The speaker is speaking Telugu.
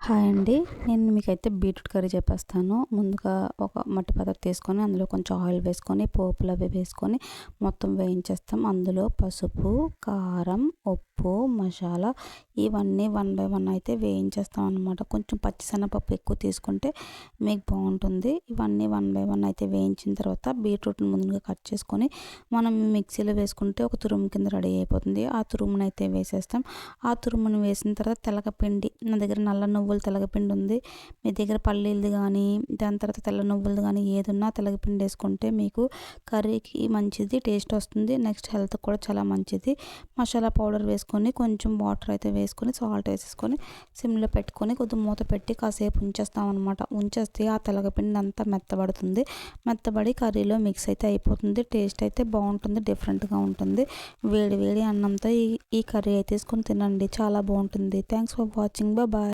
హాయ్ అండి. నేను మీకైతే బీట్రూట్ కర్రీ చెప్పేస్తాను. ముందుగా ఒక మట్టి పాత్ర తీసుకొని అందులో కొంచెం ఆయిల్ వేసుకొని పోపులు అవి వేసుకొని మొత్తం వేయించేస్తాం. అందులో పసుపు, కారం, ఉప్పు, మసాలా ఇవన్నీ 1 బై 1 అయితే వేయించేస్తాం అనమాట. కొంచెం పచ్చిశనగపప్పు ఎక్కువ తీసుకుంటే మీకు బాగుంటుంది. ఇవన్నీ 1 బై 1 అయితే వేయించిన తర్వాత బీట్రూట్ని ముందుగా కట్ చేసుకొని మనం మిక్సీలో వేసుకుంటే ఒక తురుము కింద రెడీ అయిపోతుంది. ఆ తురుమును అయితే వేసేస్తాం. ఆ తురుమును వేసిన తర్వాత తెలగపిండి, నా దగ్గర నల్ల నువ్వులు తెలగపిండి ఉంది. మీ దగ్గర పల్లీలది కానీ దాని తర్వాత తెల్ల నువ్వులది కానీ ఏదున్నా తెలగపిండి వేసుకుంటే మీకు కర్రీకి మంచిది, టేస్ట్ వస్తుంది. నెక్స్ట్ హెల్త్కి కూడా చాలా మంచిది. మసాలా పౌడర్ వేసుకొని కొంచెం వాటర్ అయితే వేసుకొని సాల్ట్ వేసేసుకొని సిమ్లో పెట్టుకొని కొద్దిగా మూత పెట్టి కాసేపు ఉంచేస్తాం అనమాట. ఉంచేస్తే ఆ తెలగపిండి అంతా మెత్తబడుతుంది. మెత్తబడి కర్రీలో మిక్స్ అయితే అయిపోతుంది. టేస్ట్ అయితే బాగుంటుంది, డిఫరెంట్గా ఉంటుంది. వేడి వేడి అన్నంతో ఈ కర్రీ అయితే వేసుకొని తినండి, చాలా బాగుంటుంది. Thanks for watching. బాయ్.